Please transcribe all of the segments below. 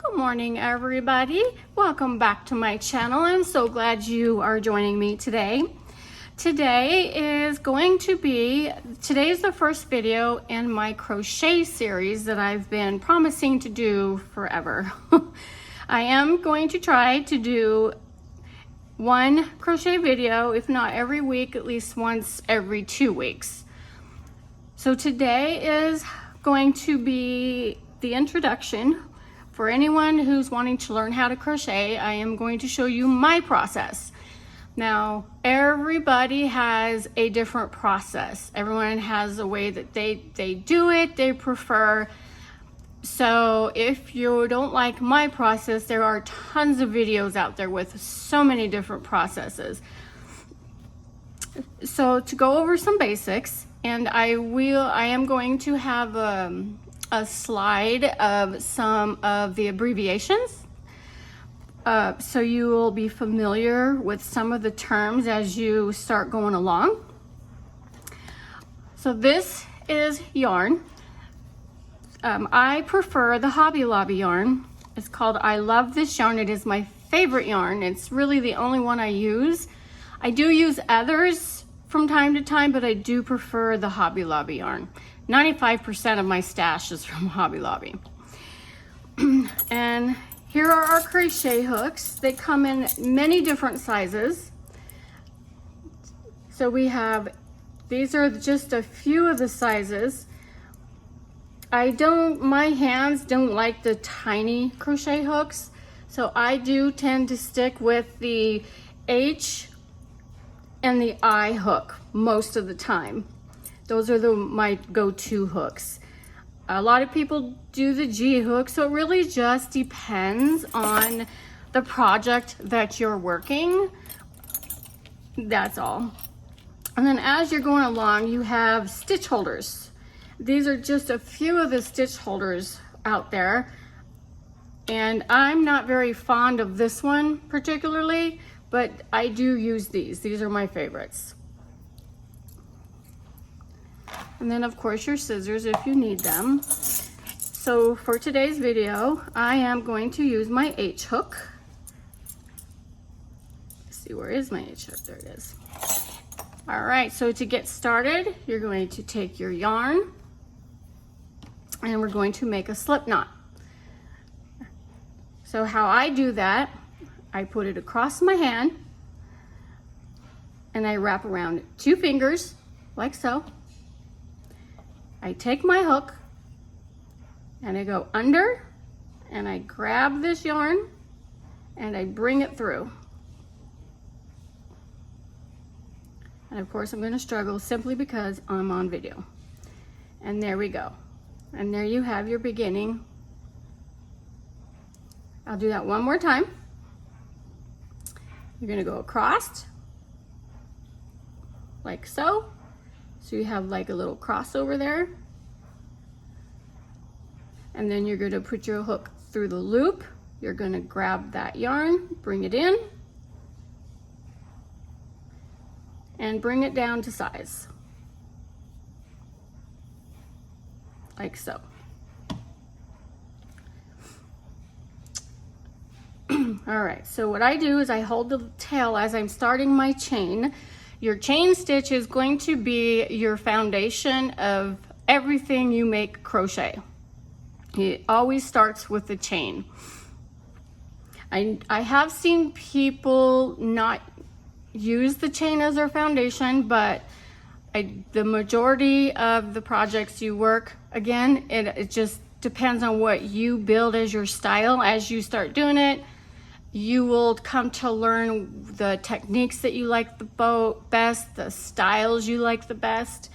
Good morning, everybody. Welcome back to my channel. I'm so glad you are joining me today. Today's the first video in my crochet series that I've been promising to do forever. I am going to try to do one crochet video, if not every week, at least once every 2 weeks. So today is going to be the introduction. For anyone who's wanting to learn how to crochet, I am going to show you my process. Now, everybody has a different process. Everyone has a way that they do it, they prefer. So if you don't like my process, there are tons of videos out there with so many different processes. So to go over some basics, and I am going to have a slide of some of the abbreviations. So you will be familiar with some of the terms as you start going along. So this is yarn. I prefer the Hobby Lobby yarn. It's called I Love This Yarn. It is my favorite yarn. It's really the only one I use. I do use others from time to time, but I do prefer the Hobby Lobby yarn. 95% of my stash is from Hobby Lobby. And here are our crochet hooks. They come in many different sizes. So these are just a few of the sizes. My hands don't like the tiny crochet hooks, so I do tend to stick with the H and the I hook most of the time. Those are my go-to hooks. A lot of people do the G hook, so it really just depends on the project that you're working. That's all. And then as you're going along, you have stitch holders. These are just a few of the stitch holders out there. And I'm not very fond of this one particularly, but I do use these. These are my favorites. And then of course your scissors if you need them. So for today's video, I am going to use my H hook. Let's see, where is my H hook? There it is. All right, so to get started, you're going to take your yarn and we're going to make a slip knot. So how I do that, I put it across my hand and I wrap around 2 fingers like so. I take my hook and I go under and I grab this yarn and I bring it through. And of course I'm going to struggle simply because I'm on video. And there we go. And there you have your beginning. I'll do that one more time. You're going to go across like so. So you have like a little crossover there. And then you're going to put your hook through the loop. You're going to grab that yarn, bring it in, and bring it down to size. Like so. All right, so what I do is I hold the tail as I'm starting my chain. Your chain stitch is going to be your foundation of everything you make crochet. It always starts with the chain. I have seen people not use the chain as their foundation, but the majority of the projects you work, again, it just depends on what you build as your style. As you start doing it, you will come to learn the techniques that you like the best, the styles you like the best.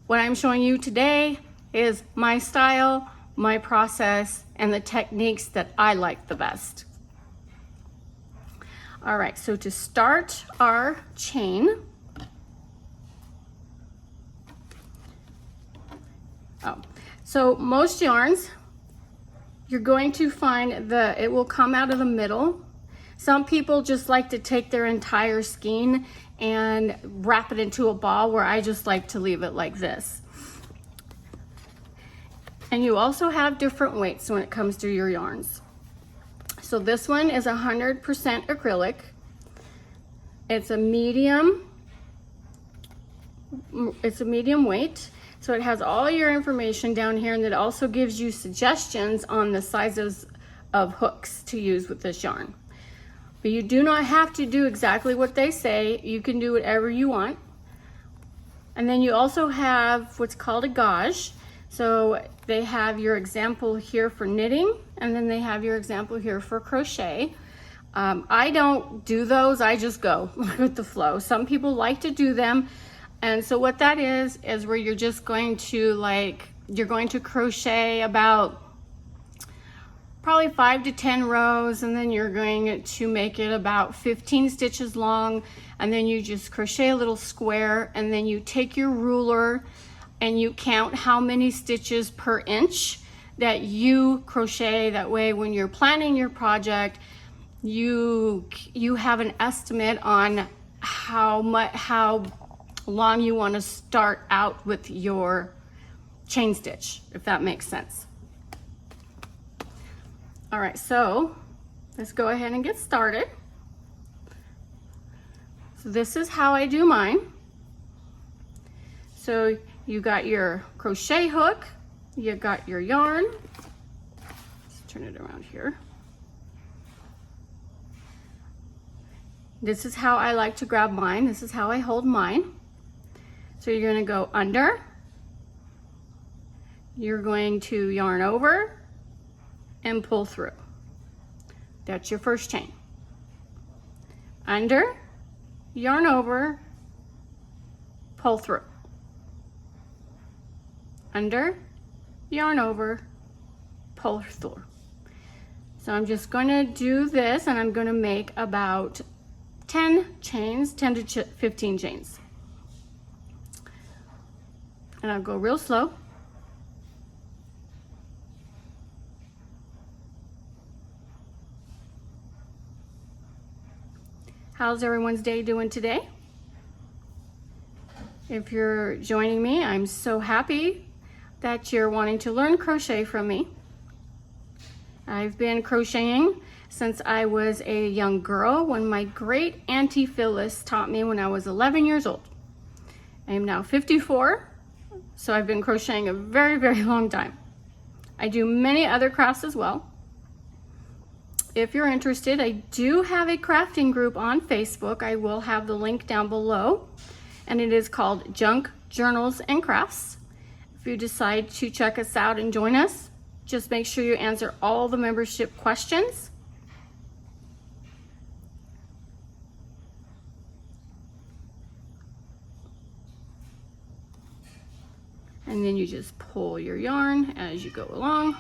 What I'm showing you today is my style, my process, and the techniques that I like the best. All right, so to start our chain, so most yarns, you're going to find it will come out of the middle. Some people just like to take their entire skein and wrap it into a ball, where I just like to leave it like this. And you also have different weights when it comes to your yarns. So this one is 100% acrylic. It's a medium weight. So it has all your information down here, and it also gives you suggestions on the sizes of hooks to use with this yarn. But you do not have to do exactly what they say. You can do whatever you want. And then you also have what's called a gauge. So they have your example here for knitting, and then they have your example here for crochet. I don't do those, I just go with the flow. Some people like to do them. And so what that is where you're just going to you're going to crochet about probably 5 to 10 rows, and then you're going to make it about 15 stitches long, and then you just crochet a little square, and then you take your ruler and you count how many stitches per inch that you crochet. That way when you're planning your project, you have an estimate on how long you want to start out with your chain stitch, if that makes sense. All right, so let's go ahead and get started. So this is how I do mine. So you got your crochet hook, you got your yarn. Let's turn it around here. This is how I like to grab mine. This is how I hold mine. So you're going to go under, you're going to yarn over and pull through. That's your first chain. Under, yarn over, pull through. Under, yarn over, pull through. So I'm just going to do this, and I'm going to make about 10 chains, 10 to 15 chains. And I'll go real slow. How's everyone's day doing today? If you're joining me, I'm so happy that you're wanting to learn crochet from me. I've been crocheting since I was a young girl, when my great auntie Phyllis taught me when I was 11 years old. I am now 54, so I've been crocheting a very, very long time. I do many other crafts as well. If you're interested, I do have a crafting group on Facebook. I will have the link down below, and it is called Junk Journals and Crafts. If you decide to check us out and join us, just make sure you answer all the membership questions. And then you just pull your yarn as you go along.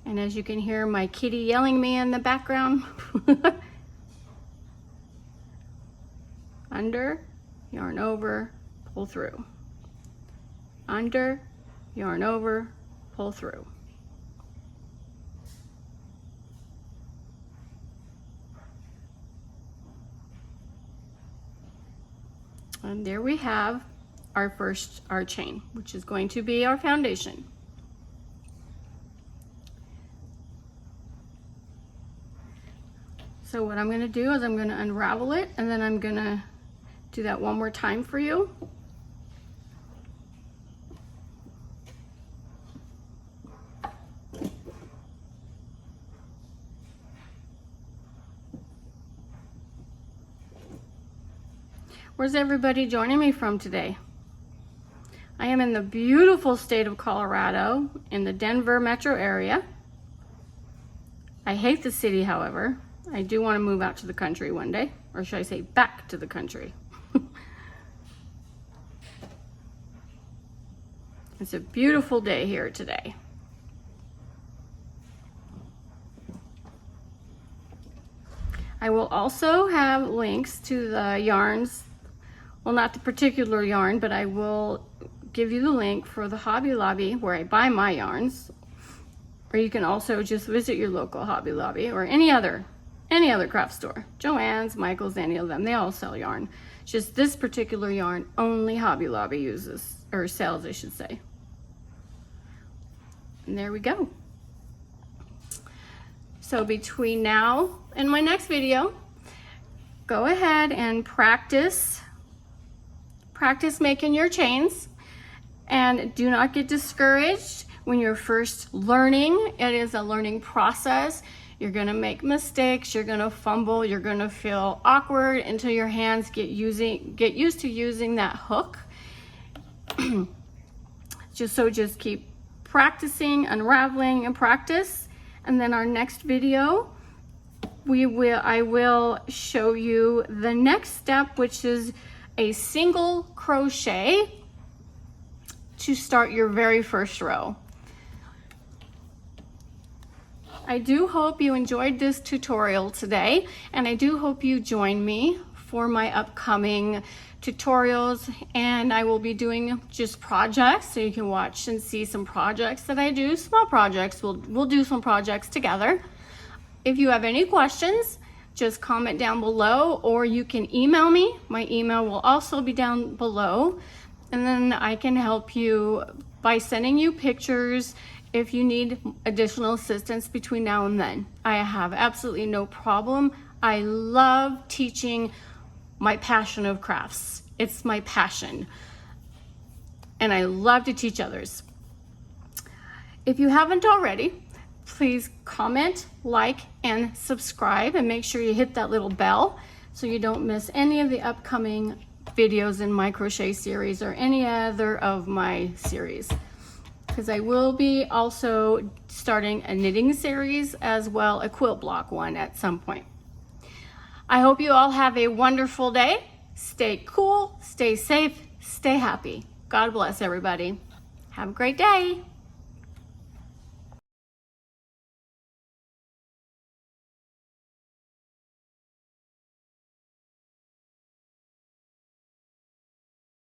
And as you can hear my kitty yelling me in the background. Under, yarn over, pull through. Under, yarn over, pull through. And there we have our chain, which is going to be our foundation. So what I'm going to do is I'm going to unravel it, and then I'm going to do that one more time for you. Where's everybody joining me from today? I am in the beautiful state of Colorado, in the Denver metro area. I hate the city, however. I do want to move out to the country one day, or should I say back to the country. It's a beautiful day here today. I will also have links to the yarns, well, not the particular yarn, but I will give you the link for the Hobby Lobby where I buy my yarns, or you can also just visit your local Hobby Lobby or any other craft store. Joann's, Michael's, any of them, they all sell yarn. Just this particular yarn only Hobby Lobby uses, or sells, I should say. And there we go. So between now and my next video, go ahead and practice making your chains, and do not get discouraged when you're first learning. It is a learning process. You're gonna make mistakes, you're gonna fumble, you're gonna feel awkward until your hands get used to using that hook. Just keep practicing, unraveling, and practice. And then our next video, I will show you the next step, which is a single crochet to start your very first row. I do hope you enjoyed this tutorial today, and I do hope you join me for my upcoming tutorials, and I will be doing just projects, so you can watch and see some projects that I do, small projects. We'll do some projects together. If you have any questions, just comment down below, or you can email me. My email will also be down below, and then I can help you by sending you pictures if you need additional assistance between now and then. I have absolutely no problem. I love teaching my passion of crafts. It's my passion, and I love to teach others. If you haven't already, please comment, like, and subscribe, and make sure you hit that little bell so you don't miss any of the upcoming videos in my crochet series or any other of my series, because I will be also starting a knitting series as well, a quilt block one at some point. I hope you all have a wonderful day. Stay cool, stay safe, stay happy. God bless everybody. Have a great day.